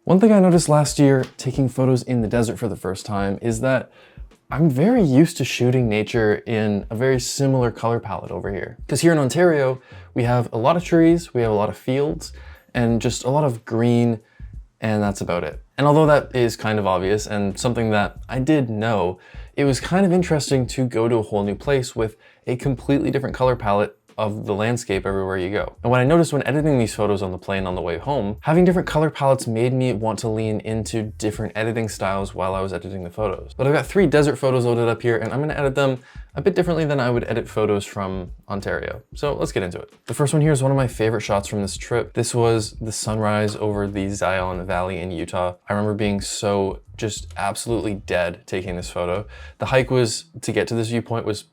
One thing I noticed last year taking photos in the desert for the first time is that I'm very used to shooting nature in a very similar color palette over here. Because here in Ontario, we have a lot of trees, we have a lot of fields, and just a lot of green, and that's about it. And although that is kind of obvious and something that I did know, it was kind of interesting to go to a whole new place with a completely different color palette of the landscape everywhere you go. And what I noticed when editing these photos on the plane on the way home, having different color palettes made me want to lean into different editing styles while I was editing the photos. But I've got 3 desert photos loaded up here, and I'm gonna edit them a bit differently than I would edit photos from Ontario. So let's get into it. The first one here is one of my favorite shots from this trip. This was the sunrise over the Zion Valley in Utah. I remember being so just absolutely dead taking this photo. The hike to get to this viewpoint was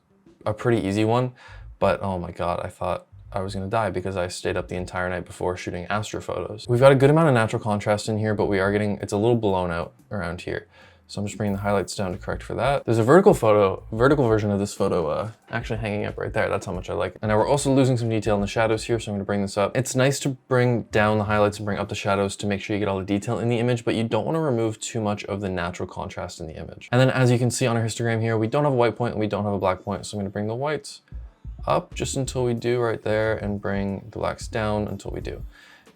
a pretty easy one, but oh my God, I thought I was gonna die because I stayed up the entire night before shooting astro photos. We've got a good amount of natural contrast in here, but it's a little blown out around here. So I'm just bringing the highlights down to correct for that. There's a vertical version of this photo actually hanging up right there. That's how much I like it. And now we're also losing some detail in the shadows here, so I'm gonna bring this up. It's nice to bring down the highlights and bring up the shadows to make sure you get all the detail in the image, but you don't wanna remove too much of the natural contrast in the image. And then as you can see on our histogram here, we don't have a white point and we don't have a black point, so I'm gonna bring the whites up just until we do right there and bring the blacks down until we do.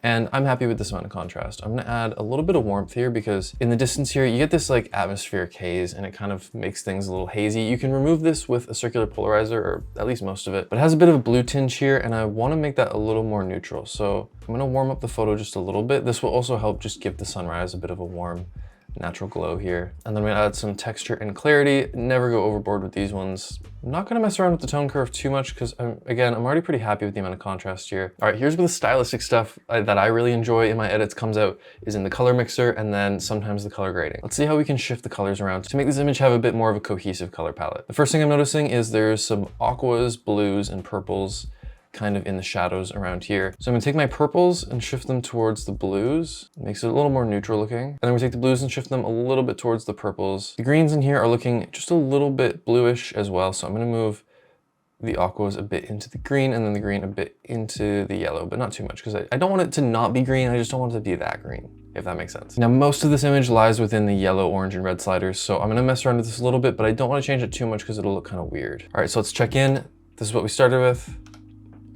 And I'm happy with this amount of contrast. I'm gonna add a little bit of warmth here because in the distance here, you get this like atmospheric haze and it kind of makes things a little hazy. You can remove this with a circular polarizer, or at least most of it, but it has a bit of a blue tinge here and I wanna make that a little more neutral. So I'm gonna warm up the photo just a little bit. This will also help just give the sunrise a bit of a warm, natural glow here. And then I'm gonna add some texture and clarity. Never go overboard with these ones. I'm not gonna mess around with the tone curve too much because I'm already pretty happy with the amount of contrast here. All right, here's where the stylistic stuff that I really enjoy in my edits comes out, is in the color mixer and then sometimes the color grading. Let's see how we can shift the colors around to make this image have a bit more of a cohesive color palette. The first thing I'm noticing is there's some aquas, blues, and purples kind of in the shadows around here. So I'm gonna take my purples and shift them towards the blues. It makes it a little more neutral looking. And then we take the blues and shift them a little bit towards the purples. The greens in here are looking just a little bit bluish as well. So I'm gonna move the aquas a bit into the green and then the green a bit into the yellow, but not too much because I don't want it to not be green. I just don't want it to be that green, if that makes sense. Now, most of this image lies within the yellow, orange, and red sliders. So I'm gonna mess around with this a little bit, but I don't wanna change it too much because it'll look kind of weird. All right, so let's check in. This is what we started with.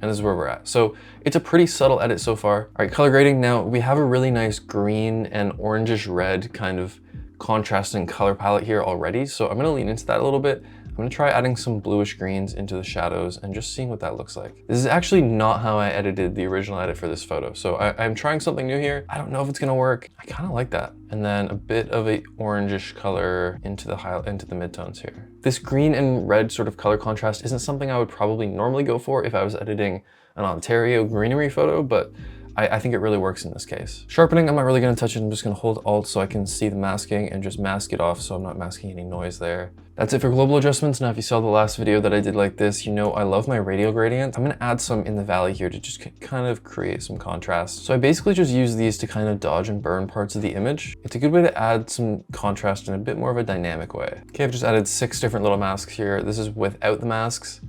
And this is where we're at. So it's a pretty subtle edit so far. All right, color grading. Now we have a really nice green and orangish red kind of contrasting color palette here already. So I'm gonna lean into that a little bit. I'm gonna try adding some bluish greens into the shadows and just seeing what that looks like. This is actually not how I edited the original edit for this photo. So I'm trying something new here. I don't know if it's gonna work. I kind of like that. And then a bit of a orangish color into the midtones here. This green and red sort of color contrast isn't something I would probably normally go for if I was editing an Ontario greenery photo, but I think it really works in this case. Sharpening, I'm not really gonna touch it. I'm just gonna hold Alt so I can see the masking and just mask it off so I'm not masking any noise there. That's it for global adjustments. Now, if you saw the last video that I did like this, you know I love my radial gradient. I'm gonna add some in the valley here to just kind of create some contrast. So I basically just use these to kind of dodge and burn parts of the image. It's a good way to add some contrast in a bit more of a dynamic way. Okay, I've just added 6 different little masks here. This is without the masks,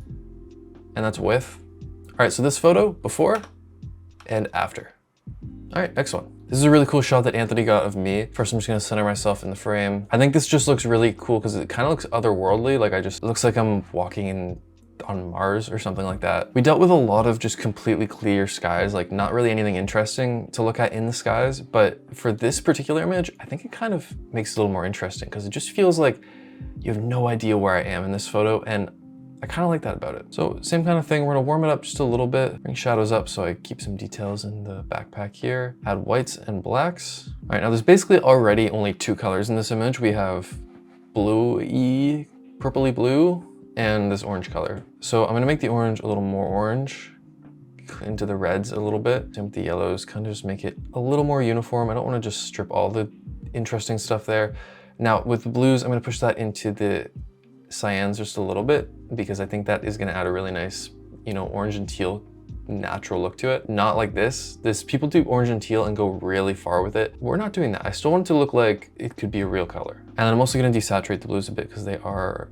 and that's with. All right, so this photo, before and after. All right, next one. This is a really cool shot that Anthony got of me. First, I'm just gonna center myself in the frame. I think this just looks really cool because it kind of looks otherworldly. Like it looks like I'm walking on Mars or something like that. We dealt with a lot of just completely clear skies, like not really anything interesting to look at in the skies. But for this particular image, I think it kind of makes it a little more interesting because it just feels like you have no idea where I am in this photo. And I kind of like that about it. So same kind of thing, we're gonna warm it up just a little bit, bring shadows up so I keep some details in the backpack here, add whites and blacks. All right, now there's basically already only 2 colors in this image. We have bluey, purpley blue, and this orange color. So I'm gonna make the orange a little more orange, into the reds a little bit. Same with the yellows, kind of just make it a little more uniform. I don't wanna just strip all the interesting stuff there. Now with the blues, I'm gonna push that into the cyans just a little bit because I think that is gonna add a really nice, orange and teal natural look to it. Not like this. People do orange and teal and go really far with it. We're not doing that. I still want it to look like it could be a real color. And then I'm also gonna desaturate the blues a bit because they are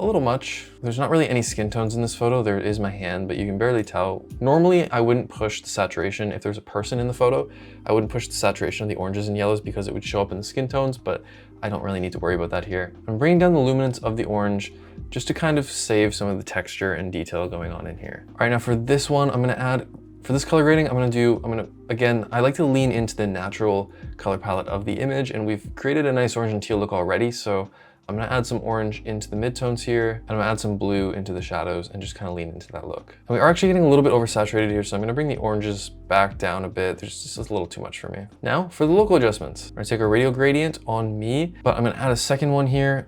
a little much. There's not really any skin tones in this photo. There is my hand, but you can barely tell. Normally, I wouldn't push the saturation. If there's a person in the photo, I wouldn't push the saturation of the oranges and yellows because it would show up in the skin tones, but I don't really need to worry about that here. I'm bringing down the luminance of the orange just to kind of save some of the texture and detail going on in here. All right, now for this one, I'm gonna add, for this color grading, again, I like to lean into the natural color palette of the image, and we've created a nice orange and teal look already, so I'm gonna add some orange into the midtones here, and I'm gonna add some blue into the shadows and just kind of lean into that look. And we are actually getting a little bit oversaturated here, so I'm gonna bring the oranges back down a bit. There's just a little too much for me. Now for the local adjustments. I'm gonna take a radial gradient on me, but I'm gonna add a second one here,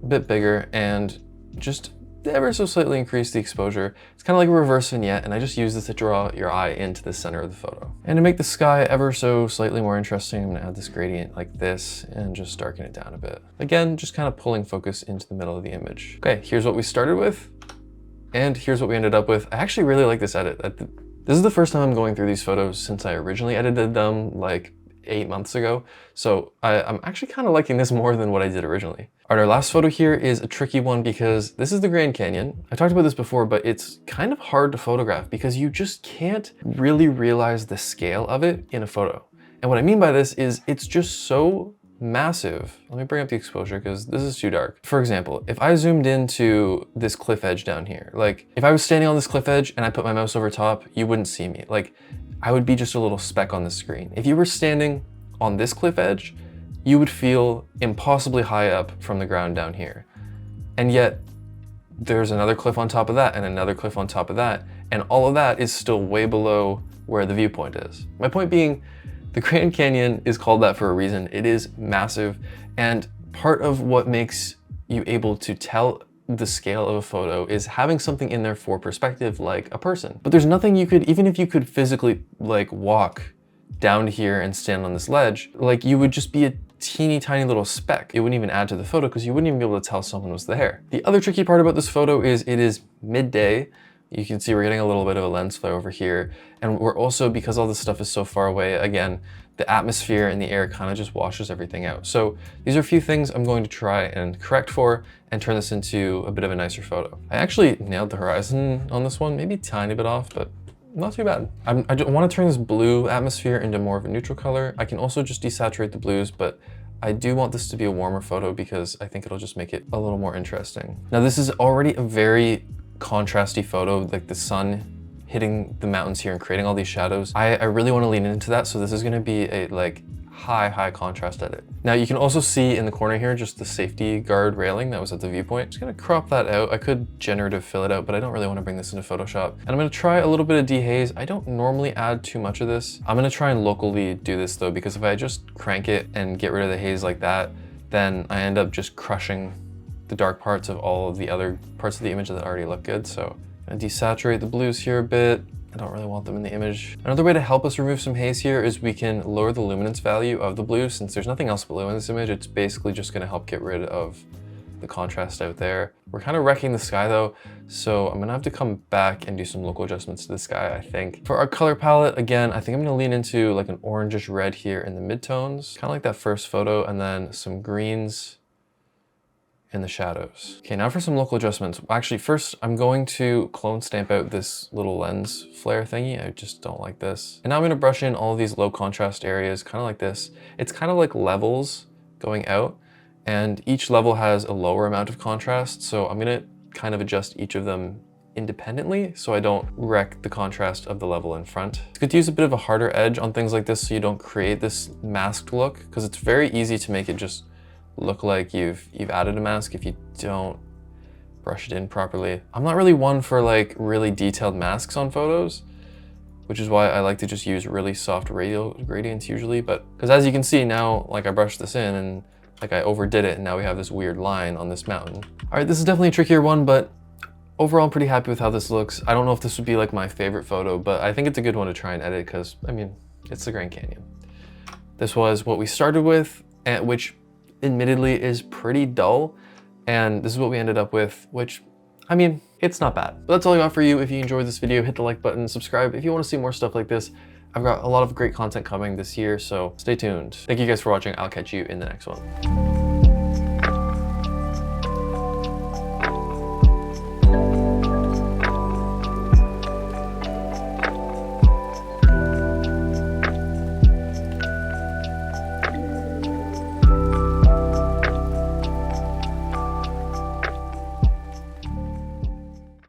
a bit bigger, and just ever so slightly increase the exposure. It's kind of like a reverse vignette, and I just use this to draw your eye into the center of the photo. And to make the sky ever so slightly more interesting, I'm gonna add this gradient like this and just darken it down a bit. Again, just kind of pulling focus into the middle of the image. Okay, here's what we started with, and here's what we ended up with. I actually really like this edit. This is the first time I'm going through these photos since I originally edited them like 8 months ago. So I'm actually kind of liking this more than what I did originally. All right, our last photo here is a tricky one because this is the Grand Canyon. I talked about this before, but it's kind of hard to photograph because you just can't really realize the scale of it in a photo. And what I mean by this is it's just so massive. Let me bring up the exposure because this is too dark. For example, if I zoomed into this cliff edge down here, like if I was standing on this cliff edge and I put my mouse over top, you wouldn't see me. Like I would be just a little speck on the screen. If you were standing on this cliff edge, you would feel impossibly high up from the ground down here. And yet there's another cliff on top of that and another cliff on top of that. And all of that is still way below where the viewpoint is. My point being, the Grand Canyon is called that for a reason. It is massive. And part of what makes you able to tell the scale of a photo is having something in there for perspective, like a person. But there's nothing you could, even if you could physically like walk down here and stand on this ledge, like you would just be a teeny tiny little speck. It wouldn't even add to the photo because you wouldn't even be able to tell someone was there. The other tricky part about this photo is it is midday. You can see we're getting a little bit of a lens flare over here. And we're also, because all this stuff is so far away, again, the atmosphere and the air kind of just washes everything out. So these are a few things I'm going to try and correct for and turn this into a bit of a nicer photo. I actually nailed the horizon on this one, maybe a tiny bit off, but not too bad. I want to turn this blue atmosphere into more of a neutral color. I can also just desaturate the blues, but I do want this to be a warmer photo because I think it'll just make it a little more interesting. Now this is already a very contrasty photo, like the sun hitting the mountains here and creating all these shadows. I really want to lean into that, so this is going to be a like high contrast edit. Now you can also see in the corner here just the safety guard railing that was at the viewpoint. Just gonna crop that out. I could generative fill it out, but I don't really want to bring this into Photoshop. And I'm gonna try a little bit of dehaze. I don't normally add too much of this. I'm gonna try and locally do this though, because if I just crank it and get rid of the haze like that, then I end up just crushing the dark parts of all of the other parts of the image that already look good. So I'm gonna desaturate the blues here a bit. I don't really want them in the image. Another way to help us remove some haze here is we can lower the luminance value of the blue. Since there's nothing else blue in this image, it's basically just gonna help get rid of the contrast out there. We're kind of wrecking the sky though, so I'm gonna have to come back and do some local adjustments to the sky, I think. For our color palette, again, I think I'm gonna lean into like an orangish red here in the midtones, kind of like that first photo, and then some greens in the shadows. Okay, now for some local adjustments. Actually, first, I'm going to clone stamp out this little lens flare thingy. I just don't like this. And now I'm gonna brush in all of these low contrast areas, kind of like this. It's kind of like levels going out, and each level has a lower amount of contrast. So I'm gonna kind of adjust each of them independently so I don't wreck the contrast of the level in front. It's good to use a bit of a harder edge on things like this so you don't create this masked look, because it's very easy to make it just look like you've added a mask if you don't brush it in properly. I'm not really one for like really detailed masks on photos, which is why I like to just use really soft radial gradients usually, but because as you can see now, like I brushed this in and like I overdid it and now we have this weird line on this mountain. All right, this is definitely a trickier one, but overall I'm pretty happy with how this looks. I don't know if this would be like my favorite photo, but I think it's a good one to try and edit because, I mean, it's the Grand Canyon. This was what we started with, which admittedly is pretty dull, and this is what we ended up with, which, I mean, it's not bad. But that's all I got for you. If you enjoyed this video, hit the like button, subscribe if you want to see more stuff like this. I've got a lot of great content coming this year, so stay tuned. Thank you guys for watching. I'll catch you in the next one.